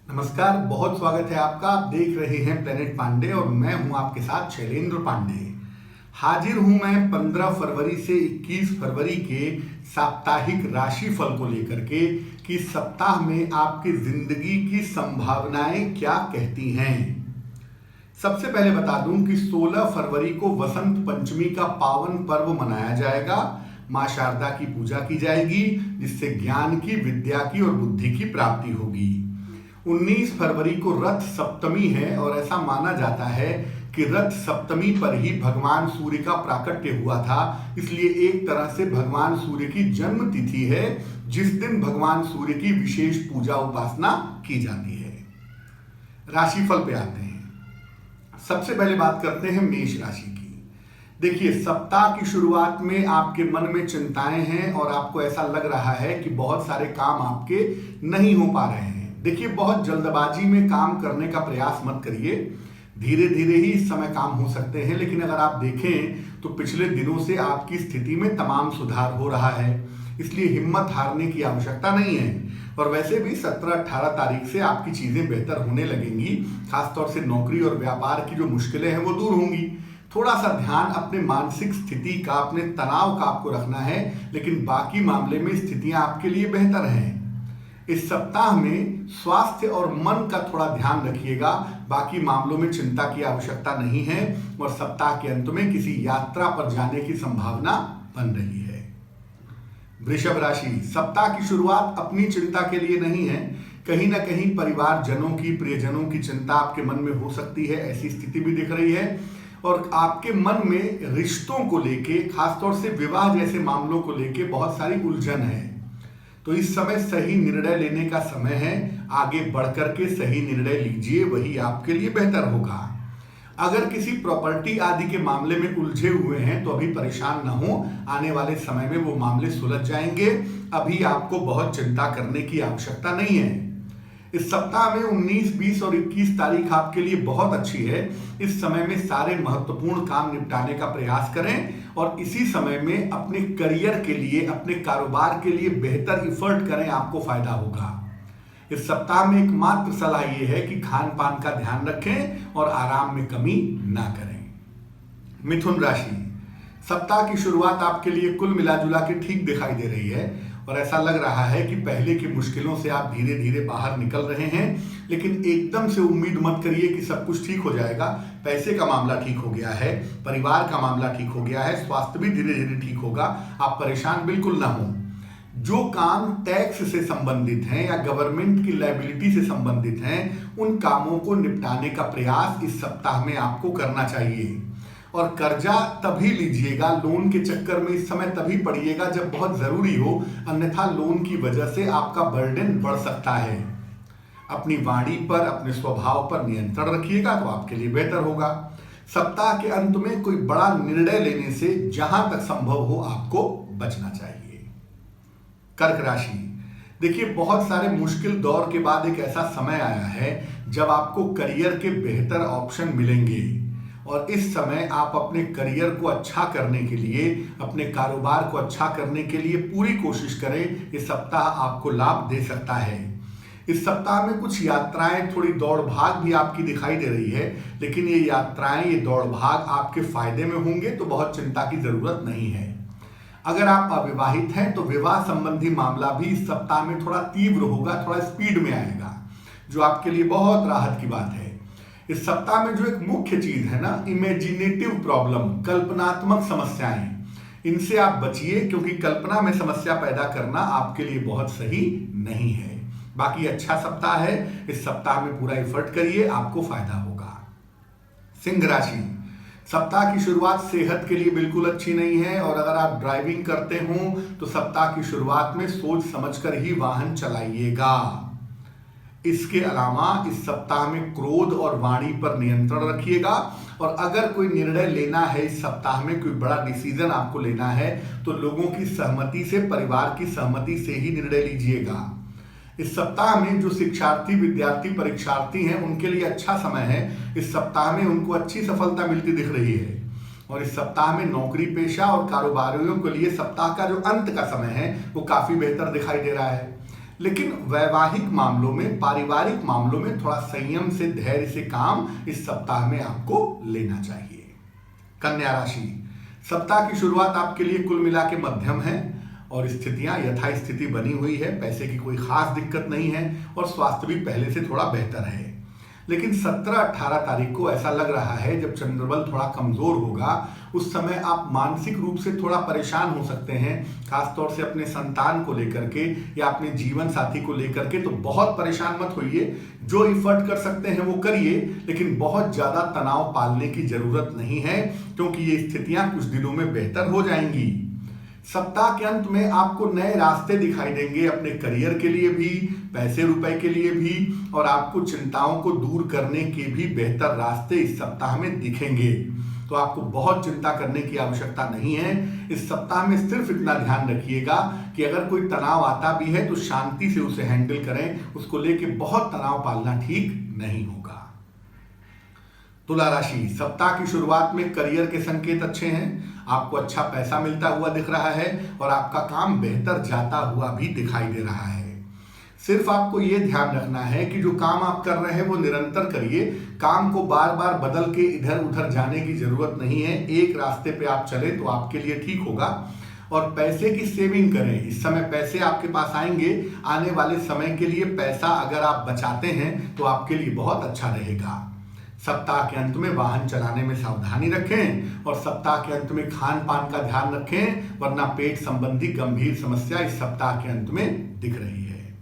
नमस्कार, बहुत स्वागत है आपका। आप देख रहे हैं प्लेनेट पांडे और मैं हूं आपके साथ शैलेंद्र पांडे। हाजिर हूं मैं 15 फरवरी से 21 फरवरी के साप्ताहिक राशिफल को लेकर के कि सप्ताह में आपकी जिंदगी की संभावनाएं क्या कहती हैं। सबसे पहले बता दूं कि 16 फरवरी को वसंत पंचमी का पावन पर्व मनाया जाएगा। मां शारदा की पूजा की जाएगी, जिससे ज्ञान की, विद्या की और बुद्धि की प्राप्ति होगी। 19 फरवरी को रथ सप्तमी है और ऐसा माना जाता है कि रथ सप्तमी पर ही भगवान सूर्य का प्राकट्य हुआ था, इसलिए एक तरह से भगवान सूर्य की जन्म तिथि है, जिस दिन भगवान सूर्य की विशेष पूजा उपासना की जाती है। राशिफल पे आते हैं। सबसे पहले बात करते हैं मेष राशि की। देखिए, सप्ताह की शुरुआत में आपके मन में चिंताएं हैं और आपको ऐसा लग रहा है कि बहुत सारे काम आपके नहीं हो पा रहे हैं। देखिए, बहुत जल्दबाजी में काम करने का प्रयास मत करिए। धीरे धीरे ही इस समय काम हो सकते हैं, लेकिन अगर आप देखें तो पिछले दिनों से आपकी स्थिति में तमाम सुधार हो रहा है, इसलिए हिम्मत हारने की आवश्यकता नहीं है। और वैसे भी 17-18 तारीख से आपकी चीजें बेहतर होने लगेंगी। खासतौर से नौकरी और व्यापार की जो मुश्किलें हैं वो दूर होंगी। थोड़ा सा ध्यान अपने मानसिक स्थिति का, अपने तनाव का आपको रखना है, लेकिन बाकी मामले में स्थितियां आपके लिए बेहतर हैं। इस सप्ताह में स्वास्थ्य और मन का थोड़ा ध्यान रखिएगा। बाकी मामलों में चिंता की आवश्यकता नहीं है और सप्ताह के अंत में किसी यात्रा पर जाने की संभावना बन रही है। वृषभ राशि, सप्ताह की शुरुआत अपनी चिंता के लिए नहीं है। कहीं ना कहीं परिवारजनों की, प्रियजनों की चिंता आपके मन में हो सकती है, ऐसी स्थिति भी दिख रही है। और आपके मन में रिश्तों को लेके, खासतौर से विवाह जैसे मामलों को लेके बहुत सारी उलझन है। तो इस समय सही निर्णय लेने का समय है। आगे बढ़कर के सही निर्णय लीजिए, वही आपके लिए बेहतर होगा। अगर किसी प्रॉपर्टी आदि के मामले में उलझे हुए हैं तो अभी परेशान ना हो, आने वाले समय में वो मामले सुलझ जाएंगे। अभी आपको बहुत चिंता करने की आवश्यकता नहीं है। इस सप्ताह में 19, 20 और 21 तारीख आपके लिए बहुत अच्छी है। इस समय में सारे महत्वपूर्ण काम निपटाने का प्रयास करें और इसी समय में अपने करियर के लिए, अपने कारोबार के लिए बेहतर इफर्ट करें, आपको फायदा होगा। इस सप्ताह में एकमात्र सलाह यह है कि खान पान का ध्यान रखें और आराम में कमी ना करें। मिथुन राशि, सप्ताह की शुरुआत आपके लिए कुल मिलाजुला के ठीक दिखाई दे रही है और ऐसा लग रहा है कि पहले की मुश्किलों से आप धीरे धीरे बाहर निकल रहे हैं। लेकिन एकदम से उम्मीद मत करिए कि सब कुछ ठीक हो जाएगा। पैसे का मामला ठीक हो गया है, परिवार का मामला ठीक हो गया है, स्वास्थ्य भी धीरे धीरे ठीक होगा। आप परेशान बिल्कुल ना हो। जो काम टैक्स से संबंधित हैं या गवर्नमेंट की लायबिलिटी से संबंधित हैं, उन कामों को निपटाने का प्रयास इस सप्ताह में आपको करना चाहिए। और कर्जा तभी लीजिएगा, लोन के चक्कर में इस समय तभी पड़िएगा जब बहुत जरूरी हो, अन्यथा लोन की वजह से आपका बर्डन बढ़ सकता है। अपनी वाणी पर, अपने स्वभाव पर नियंत्रण रखिएगा तो आपके लिए बेहतर होगा। सप्ताह के अंत में कोई बड़ा निर्णय लेने से जहां तक संभव हो आपको बचना चाहिए। कर्क राशि, देखिए, बहुत सारे मुश्किल दौर के बाद एक ऐसा समय आया है जब आपको करियर के बेहतर ऑप्शन मिलेंगे और इस समय आप अपने करियर को अच्छा करने के लिए, अपने कारोबार को अच्छा करने के लिए पूरी कोशिश करें। ये सप्ताह आपको लाभ दे सकता है। इस सप्ताह में कुछ यात्राएं, थोड़ी दौड़ भाग भी आपकी दिखाई दे रही है, लेकिन ये यात्राएं, ये दौड़ भाग आपके फायदे में होंगे, तो बहुत चिंता की जरूरत नहीं है। अगर आप अविवाहित हैं तो विवाह संबंधी मामला भी इस सप्ताह में थोड़ा तीव्र होगा, थोड़ा स्पीड में आएगा, जो आपके लिए बहुत राहत की बात है। इस सप्ताह में जो एक मुख्य चीज है ना, इमेजिनेटिव प्रॉब्लम, कल्पनात्मक समस्याएं, इनसे आप बचिए, क्योंकि कल्पना में समस्या पैदा करना आपके लिए बहुत सही नहीं है। बाकी अच्छा सप्ताह है, इस सप्ताह में पूरा एफर्ट करिए, आपको फायदा होगा। सिंह राशि, सप्ताह की शुरुआत सेहत के लिए बिल्कुल अच्छी नहीं है और अगर आप ड्राइविंग करते हो तो सप्ताह की शुरुआत में सोच समझकर ही वाहन चलाइएगा। इसके अलावा इस सप्ताह में क्रोध और वाणी पर नियंत्रण रखिएगा और अगर कोई निर्णय लेना है इस सप्ताह में, कोई बड़ा डिसीजन आपको लेना है, तो लोगों की सहमति से, परिवार की सहमति से ही निर्णय लीजिएगा। इस सप्ताह में जो शिक्षार्थी, विद्यार्थी, परीक्षार्थी हैं, उनके लिए अच्छा समय है। इस सप्ताह में उनको अच्छी सफलता मिलती दिख रही है और इस सप्ताह में नौकरी पेशा और कारोबारियों के लिए सप्ताह का जो अंत का समय है वो काफी बेहतर दिखाई दे रहा है। लेकिन वैवाहिक मामलों में, पारिवारिक मामलों में थोड़ा संयम से, धैर्य से काम इस सप्ताह में आपको लेना चाहिए। कन्या राशि, सप्ताह की शुरुआत आपके लिए कुल मिला के मध्यम है और स्थितियां यथास्थिति बनी हुई है। पैसे की कोई खास दिक्कत नहीं है और स्वास्थ्य भी पहले से थोड़ा बेहतर है। लेकिन 17-18 तारीख को ऐसा लग रहा है जब चंद्रबल थोड़ा कमजोर होगा, उस समय आप मानसिक रूप से थोड़ा परेशान हो सकते हैं, खासतौर से अपने संतान को लेकर के या अपने जीवन साथी को लेकर के। तो बहुत परेशान मत होइए, जो इफर्ट कर सकते हैं वो करिए, लेकिन बहुत ज्यादा तनाव पालने की जरूरत नहीं है, क्योंकि ये स्थितियां कुछ दिनों में बेहतर हो जाएंगी। सप्ताह के अंत में आपको नए रास्ते दिखाई देंगे, अपने करियर के लिए भी, पैसे रुपए के लिए भी, और आपको चिंताओं को दूर करने के भी बेहतर रास्ते इस सप्ताह में दिखेंगे। तो आपको बहुत चिंता करने की आवश्यकता नहीं है। इस सप्ताह में सिर्फ इतना ध्यान रखिएगा कि अगर कोई तनाव आता भी है तो शांति से उसे हैंडल करें, उसको लेके बहुत तनाव पालना ठीक नहीं होगा। तुला राशि, सप्ताह की शुरुआत में करियर के संकेत अच्छे हैं, आपको अच्छा पैसा मिलता हुआ दिख रहा है और आपका काम बेहतर जाता हुआ भी दिखाई दे रहा है। सिर्फ आपको यह ध्यान रखना है कि जो काम आप कर रहे हैं वो निरंतर करिए, काम को बार बार बदल के इधर उधर जाने की जरूरत नहीं है। एक रास्ते पे आप चले तो आपके लिए ठीक होगा। और पैसे की सेविंग करें, इस समय पैसे आपके पास आएंगे, आने वाले समय के लिए पैसा अगर आप बचाते हैं तो आपके लिए बहुत अच्छा रहेगा। सप्ताह के अंत में वाहन चलाने में सावधानी रखें और सप्ताह के अंत में खान पान का ध्यान रखें, वरना पेट संबंधी गंभीर समस्या इस सप्ताह के अंत में दिख रही है।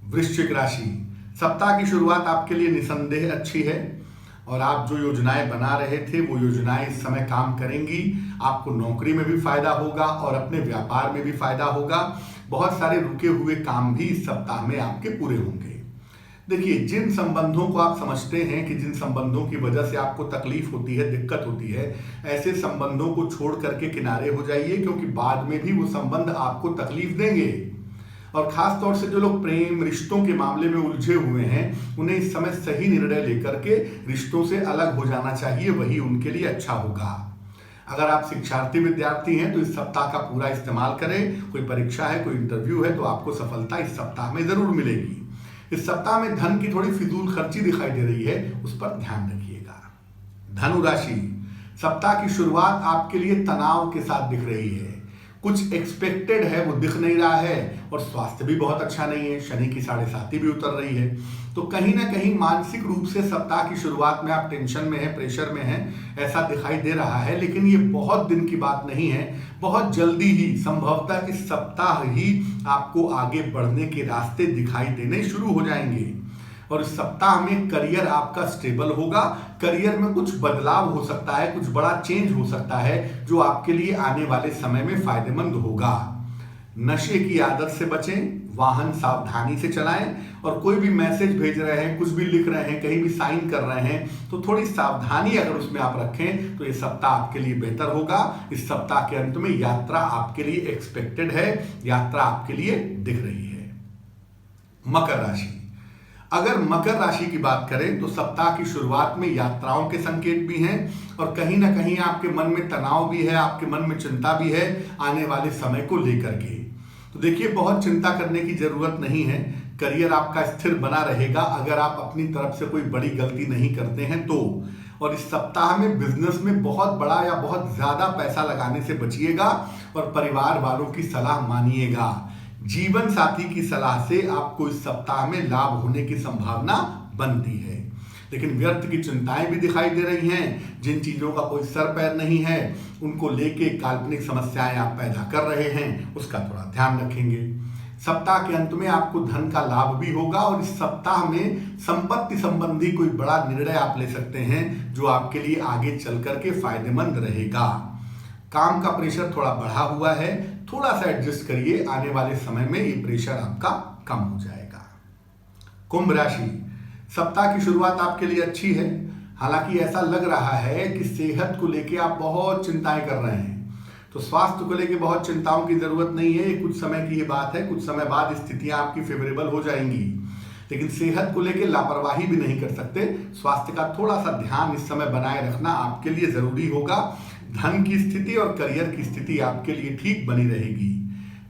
वृश्चिक राशि, सप्ताह की शुरुआत आपके लिए निसंदेह अच्छी है और आप जो योजनाएं बना रहे थे वो योजनाएं इस समय काम करेंगी। आपको नौकरी में भी फायदा होगा और अपने व्यापार में भी फायदा होगा। बहुत सारे रुके हुए काम भी इस सप्ताह में आपके पूरे होंगे। देखिए, जिन संबंधों को आप समझते हैं कि जिन संबंधों की वजह से आपको तकलीफ होती है, दिक्कत होती है, ऐसे संबंधों को छोड़ करके किनारे हो जाइए, क्योंकि बाद में भी वो संबंध आपको तकलीफ देंगे। और खास तौर से जो लोग प्रेम रिश्तों के मामले में उलझे हुए हैं, उन्हें इस समय सही निर्णय लेकर के रिश्तों से अलग हो जाना चाहिए, वही उनके लिए अच्छा होगा। अगर आप शिक्षार्थी विद्यार्थी हैं तो इस सप्ताह का पूरा इस्तेमाल करें। कोई परीक्षा है, कोई इंटरव्यू है, तो आपको सफलता इस सप्ताह में जरूर मिलेगी। इस सप्ताह में धन की थोड़ी फिजूल खर्ची दिखाई दे रही है, उस पर ध्यान रखिएगा। धनु राशि, सप्ताह की शुरुआत आपके लिए तनाव के साथ दिख रही है। कुछ एक्सपेक्टेड है वो दिख नहीं रहा है और स्वास्थ्य भी बहुत अच्छा नहीं है। शनि की 7.5 भी उतर रही है, तो कहीं ना कहीं मानसिक रूप से सप्ताह की शुरुआत में आप टेंशन में हैं, प्रेशर में हैं, ऐसा दिखाई दे रहा है। लेकिन ये बहुत दिन की बात नहीं है, बहुत जल्दी ही, संभवतः इस सप्ताह ही आपको आगे बढ़ने के रास्ते दिखाई देने शुरू हो जाएंगे। और इस सप्ताह में करियर आपका स्टेबल होगा। करियर में कुछ बदलाव हो सकता है, कुछ बड़ा चेंज हो सकता है, जो आपके लिए आने वाले समय में फायदेमंद होगा। नशे की आदत से बचें, वाहन सावधानी से चलाएं और कोई भी मैसेज भेज रहे हैं, कुछ भी लिख रहे हैं, कहीं भी साइन कर रहे हैं, तो थोड़ी सावधानी अगर उसमें आप रखें तो ये सप्ताह आपके लिए बेहतर होगा। इस सप्ताह के अंत में यात्रा आपके लिए एक्सपेक्टेड है, यात्रा आपके लिए दिख रही है। मकर राशि, अगर मकर राशि की बात करें तो सप्ताह की शुरुआत में यात्राओं के संकेत भी हैं और कहीं ना कहीं आपके मन में तनाव भी है, आपके मन में चिंता भी है आने वाले समय को लेकर के। तो देखिए, बहुत चिंता करने की जरूरत नहीं है। करियर आपका स्थिर बना रहेगा अगर आप अपनी तरफ से कोई बड़ी गलती नहीं करते हैं तो। और इस सप्ताह में बिजनेस में बहुत बड़ा या बहुत ज्यादा पैसा लगाने से बचिएगा और परिवार वालों की सलाह मानिएगा। जीवन साथी की सलाह से आपको इस सप्ताह में लाभ होने की संभावना बनती है। लेकिन व्यर्थ की चिंताएं भी दिखाई दे रही हैं। जिन चीजों का कोई सर पैर नहीं है, उनको लेके काल्पनिक समस्याएं आप पैदा कर रहे हैं, उसका थोड़ा ध्यान रखेंगे। सप्ताह के अंत में आपको धन का लाभ भी होगा और इस सप्ताह में संपत्ति संबंधी कोई बड़ा निर्णय आप ले सकते हैं, जो आपके लिए आगे चल करके फायदेमंद रहेगा। काम का प्रेशर थोड़ा बढ़ा हुआ है, थोड़ा सा एडजस्ट करिए, आने वाले समय में ये प्रेशर आपका कम हो जाएगा। कुंभ राशि, सप्ताह की शुरुआत आपके लिए अच्छी है। हालांकि ऐसा लग रहा है कि सेहत को लेके आप बहुत चिंताएं कर रहे हैं, तो स्वास्थ्य को लेके बहुत चिंताओं की जरूरत नहीं है। ये कुछ समय की ये बात है, कुछ समय बाद स्थितियां आपकी फेवरेबल हो जाएंगी। लेकिन सेहत को लेके लापरवाही भी नहीं कर सकते। स्वास्थ्य का थोड़ा सा ध्यान इस समय बनाए रखना आपके लिए जरूरी होगा। धन की स्थिति और करियर की स्थिति आपके लिए ठीक बनी रहेगी।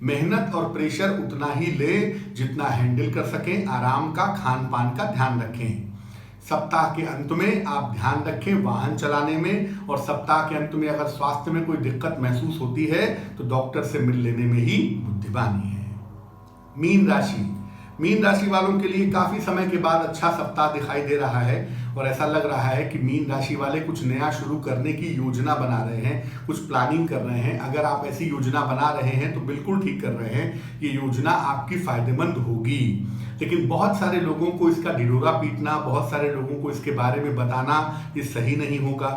मेहनत और प्रेशर उतना ही ले जितना हैंडल कर सकें। आराम का, खान पान का ध्यान रखें। सप्ताह के अंत में आप ध्यान रखें वाहन चलाने में, और सप्ताह के अंत में अगर स्वास्थ्य में कोई दिक्कत महसूस होती है तो डॉक्टर से मिल लेने में ही बुद्धिमानी है। मीन राशि वालों के लिए काफी समय के बाद अच्छा सप्ताह दिखाई दे रहा है, और ऐसा लग रहा है कि मीन राशि वाले कुछ नया शुरू करने की योजना बना रहे हैं, कुछ प्लानिंग कर रहे हैं। अगर आप ऐसी योजना बना रहे हैं तो बिल्कुल ठीक कर रहे हैं, ये योजना आपकी फायदेमंद होगी। लेकिन बहुत सारे लोगों को इसका ढिढोरा पीटना, बहुत सारे लोगों को इसके बारे में बताना, ये सही नहीं होगा।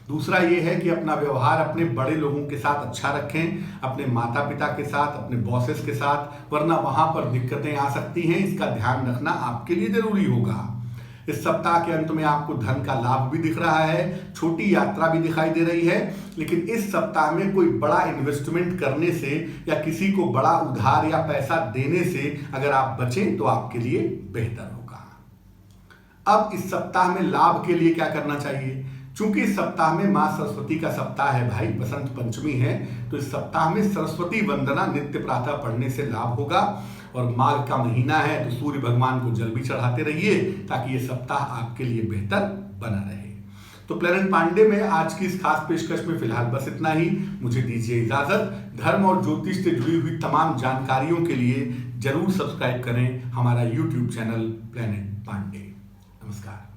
दूसरा ये है कि अपना व्यवहार अपने बड़े लोगों के साथ अच्छा रखें, अपने माता पिता के साथ, अपने बॉसेस के साथ, वरना वहां पर दिक्कतें आ सकती हैं। इसका ध्यान रखना आपके लिए जरूरी होगा। इस सप्ताह के अंत में आपको धन का लाभ भी दिख रहा है, छोटी यात्रा भी दिखाई दे रही है, लेकिन इस सप्ताह में कोई बड़ा इन्वेस्टमेंट करने से या किसी को बड़ा उधार या पैसा देने से अगर आप बचें तो आपके लिए बेहतर होगा। अब इस सप्ताह में लाभ के लिए क्या करना चाहिए? चूंकि इस सप्ताह में मां सरस्वती का सप्ताह है भाई, बसंत पंचमी है, तो इस सप्ताह में सरस्वती वंदना नित्य प्रातः पढ़ने से लाभ होगा। और माघ का महीना है तो सूर्य भगवान को जल भी चढ़ाते रहिए ताकि ये सप्ताह आपके लिए बेहतर बना रहे। तो प्लेनेट पांडे में आज की इस खास पेशकश में फिलहाल बस इतना ही। मुझे दीजिए इजाजत। धर्म और ज्योतिष से जुड़ी हुई तमाम जानकारियों के लिए जरूर सब्सक्राइब करें हमारा YouTube चैनल प्लेनेट पांडे। नमस्कार।